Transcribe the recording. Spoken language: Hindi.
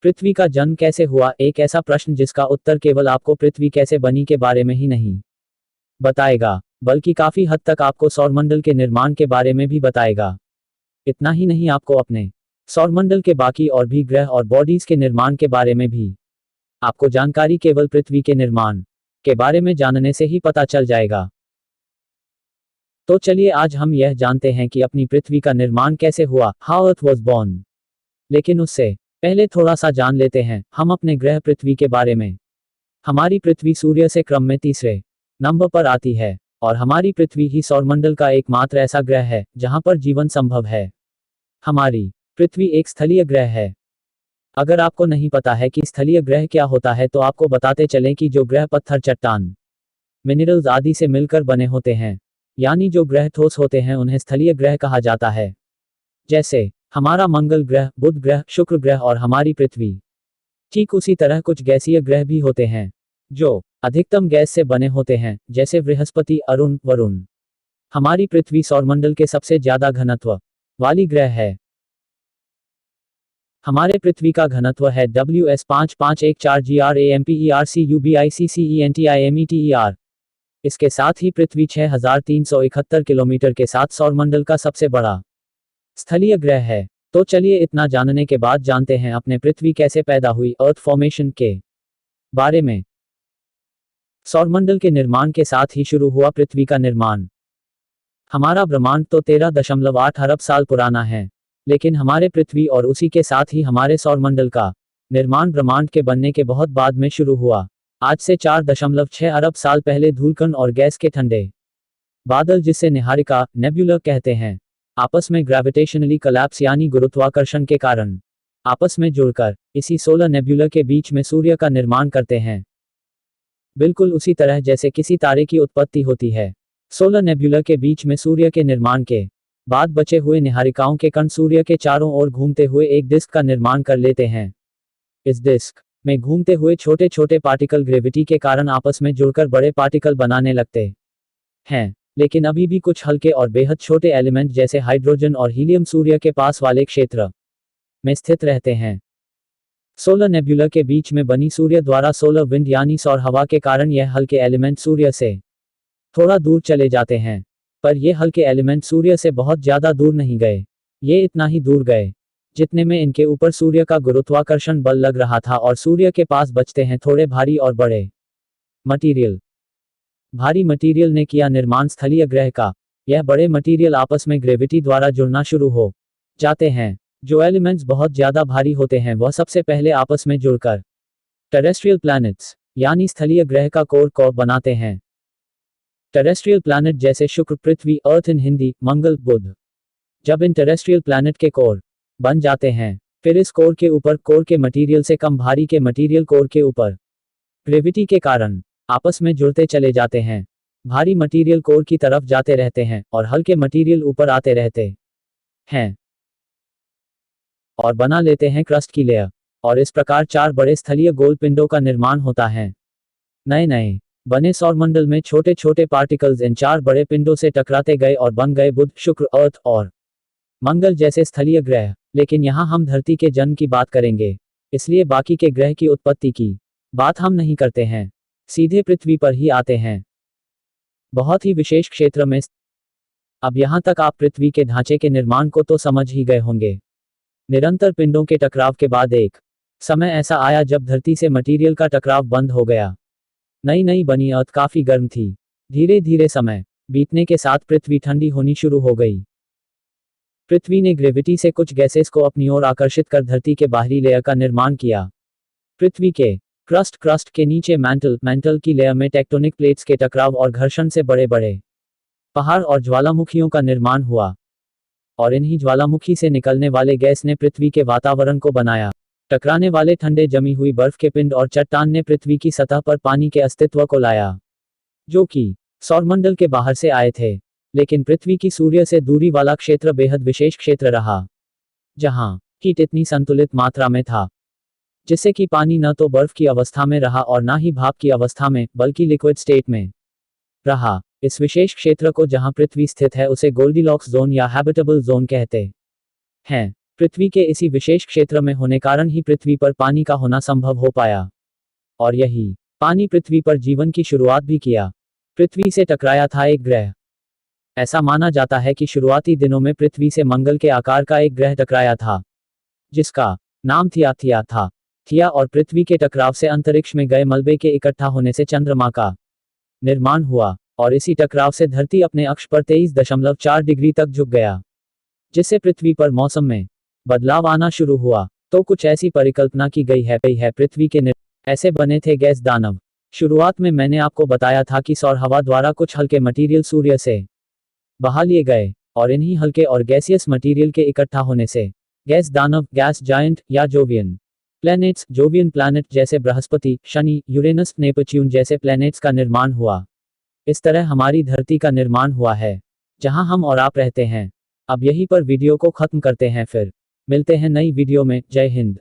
पृथ्वी का जन्म कैसे हुआ, एक ऐसा प्रश्न जिसका उत्तर केवल आपको पृथ्वी कैसे बनी के बारे में ही नहीं बताएगा, बल्कि काफी हद तक आपको सौरमंडल के निर्माण के बारे में भी बताएगा। इतना ही नहीं, आपको अपने सौरमंडल के बाकी और भी ग्रह और बॉडीज के निर्माण के बारे में भी आपको जानकारी केवल पृथ्वी के निर्माण के बारे में जानने से ही पता चल जाएगा। तो चलिए आज हम यह जानते हैं कि अपनी पृथ्वी का निर्माण कैसे हुआ, हाउ अर्थ वॉज बॉर्न। लेकिन उससे पहले थोड़ा सा जान लेते हैं हम अपने ग्रह पृथ्वी के बारे में। हमारी पृथ्वी सूर्य से क्रम में तीसरे नंबर पर आती है और हमारी पृथ्वी ही सौरमंडल का एकमात्र ऐसा ग्रह है जहां पर जीवन संभव है। हमारी पृथ्वी एक स्थलीय ग्रह है। अगर आपको नहीं पता है कि स्थलीय ग्रह क्या होता है तो आपको बताते चलें कि जो ग्रह पत्थर, चट्टान, मिनरल्स आदि से मिलकर बने होते हैं, यानी जो ग्रह ठोस होते हैं, उन्हें स्थलीय ग्रह कहा जाता है। जैसे हमारा मंगल ग्रह, बुध ग्रह, शुक्र ग्रह और हमारी पृथ्वी। ठीक उसी तरह कुछ गैसीय ग्रह भी होते हैं जो अधिकतम गैस से बने होते हैं, जैसे बृहस्पति, अरुण, वरुण। हमारी पृथ्वी सौरमंडल के सबसे ज्यादा घनत्व वाली ग्रह है। हमारे पृथ्वी का घनत्व है WS5514GRAMPERCUBICCENTIMETER। इसके साथ ही पृथ्वी 6371 किलोमीटर के साथ सौरमंडल का सबसे बड़ा स्थलीय ग्रह है। तो चलिए इतना जानने के बाद जानते हैं अपने पृथ्वी कैसे पैदा हुई, अर्थ फॉर्मेशन के बारे में। सौरमंडल के निर्माण के साथ ही शुरू हुआ पृथ्वी का निर्माण। हमारा ब्रह्मांड तो 13.8 अरब साल पुराना है, लेकिन हमारे पृथ्वी और उसी के साथ ही हमारे सौरमंडल का निर्माण ब्रह्मांड के बनने के बहुत बाद में शुरू हुआ। आज से 4.6 अरब साल पहले धूलकण और गैस के ठंडे बादल, जिसे निहारिका, नेब्यूला कहते हैं, आपस में ग्रेविटेशनली कोलैप्स यानी गुरुत्वाकर्षण के कारण आपस में जुड़कर इसी सोलर नेब्यूला के बीच में सूर्य का निर्माण करते हैं। बिल्कुल उसी तरह जैसे किसी तारे की उत्पत्ति होती है, सोलर नेब्यूला के बीच में सूर्य के निर्माण के बाद बचे हुए निहारिकाओं के कण सूर्य के चारों ओर घूमते हुए एक डिस्क का निर्माण कर लेते हैं। इस डिस्क में घूमते हुए छोटे छोटे पार्टिकल ग्रेविटी के कारण आपस में जुड़कर बड़े पार्टिकल बनाने लगते हैं। लेकिन अभी भी कुछ हल्के और बेहद छोटे एलिमेंट जैसे हाइड्रोजन और हीलियम सूर्य के पास वाले क्षेत्र में स्थित रहते हैं। सोलर नेब्यूला के बीच में बनी सूर्य द्वारा सोलर विंड यानी सौर हवा के कारण यह हल्के एलिमेंट सूर्य से थोड़ा दूर चले जाते हैं। पर ये हल्के एलिमेंट सूर्य से बहुत ज्यादा दूर नहीं गए, ये इतना ही दूर गए जितने में इनके ऊपर सूर्य का गुरुत्वाकर्षण बल लग रहा था और सूर्य के पास बचते हैं थोड़े भारी और बड़े मटीरियल। भारी मटीरियल ने किया निर्माण स्थलीय ग्रह का। यह बड़े मटीरियल आपस में ग्रेविटी द्वारा जुड़ना शुरू हो जाते हैं। जो एलिमेंट्स बहुत ज्यादा भारी होते हैं वह सबसे पहले आपस में जुड़कर टेरेस्ट्रियल प्लैनेट्स यानी स्थलीय ग्रह का कोर बनाते हैं। टेरेस्ट्रियल प्लैनेट जैसे शुक्र, पृथ्वी, अर्थ इन हिंदी, मंगल, बुध। जब इन टेरेस्ट्रियल प्लैनेट के कोर बन जाते हैं, फिर इस कोर के ऊपर कोर के मटीरियल से कम भारी के मटीरियल कोर के ऊपर ग्रेविटी के कारण आपस में जुड़ते चले जाते हैं। भारी मटीरियल कोर की तरफ जाते रहते हैं और हल्के मटीरियल ऊपर आते रहते हैं और बना लेते हैं क्रस्ट की लेयर। और इस प्रकार 4 बड़े स्थलीय गोल पिंडों का निर्माण होता है। नए नए बने सौरमंडल में छोटे छोटे पार्टिकल्स इन 4 बड़े पिंडों से टकराते गए और बन गए बुध, शुक्र, अर्थ और मंगल जैसे स्थलीय ग्रह। लेकिन यहाँ हम धरती के जन्म की बात करेंगे, इसलिए बाकी के ग्रह की उत्पत्ति की बात हम नहीं करते हैं, सीधे पृथ्वी पर ही आते हैं, बहुत ही विशेष क्षेत्र में। अब यहाँ तक आप पृथ्वी के ढांचे के निर्माण को तो समझ ही गए होंगे। निरंतर पिंडों के टकराव के बाद एक समय ऐसा आया जब धरती से मटीरियल का टकराव बंद हो गया। नई नई बनी अर्थ काफी गर्म थी। धीरे धीरे समय बीतने के साथ पृथ्वी ठंडी होनी शुरू हो गई। पृथ्वी ने ग्रेविटी से कुछ गैसेस को अपनी ओर आकर्षित कर धरती के बाहरी लेयर का निर्माण किया। पृथ्वी के क्रस्ट के नीचे मैंटल की लेयर में टेक्टोनिक प्लेट्स के टकराव और घर्षण से बड़े बड़े पहाड़ और ज्वालामुखियों का निर्माण हुआ। और इन्हीं ज्वालामुखी से निकलने वाले गैस ने पृथ्वी के वातावरण को बनाया। टकराने वाले ठंडे जमी हुई बर्फ के पिंड और चट्टान ने पृथ्वी की सतह पर पानी के अस्तित्व को लाया, जो कि सौरमंडल के बाहर से आए थे। लेकिन पृथ्वी की सूर्य से दूरी वाला क्षेत्र बेहद विशेष क्षेत्र रहा, जहां हीट इतनी संतुलित मात्रा में था जिससे कि पानी न तो बर्फ की अवस्था में रहा और ना ही भाप की अवस्था में, बल्कि लिक्विड स्टेट में रहा। इस विशेष क्षेत्र को जहां पृथ्वी स्थित है उसे गोल्डीलॉक्स जोन या हैबिटेबल जोन कहते हैं। पृथ्वी के इसी विशेष क्षेत्र में होने कारण ही पृथ्वी पर पानी का होना संभव हो पाया। और यही पानी पृथ्वी पर जीवन की शुरुआत भी किया। पृथ्वी से टकराया था एक ग्रह। ऐसा माना जाता है कि शुरुआती दिनों में पृथ्वी से मंगल के आकार का एक ग्रह टकराया था, जिसका नाम थिया था। थिया और पृथ्वी के टकराव से अंतरिक्ष में गए मलबे के इकट्ठा होने से चंद्रमा का निर्माण हुआ, और इसी टकराव से धरती अपने अक्ष पर 23.4 डिग्री तक झुक गया, जिससे पृथ्वी पर मौसम में बदलाव आना शुरू हुआ। तो कुछ ऐसी परिकल्पना की गई है पृथ्वी के ऐसे बने थे गैस दानव। शुरुआत में मैंने आपको बताया था कि सौर हवा द्वारा कुछ हल्के मटेरियल सूर्य से बहा लिए गए, और इन्हीं हल्के और गैसियस मटेरियल के इकट्ठा होने से गैस दानव, गैस जायंट या जोवियन प्लैनेट्स, जोवियन प्लैनेट जैसे बृहस्पति, शनि, यूरेनस, नेपच्यून जैसे प्लैनेट्स का निर्माण हुआ। इस तरह हमारी धरती का निर्माण हुआ है, जहां हम और आप रहते हैं। अब यहीं पर वीडियो को खत्म करते हैं, फिर मिलते हैं नई वीडियो में। जय हिंद।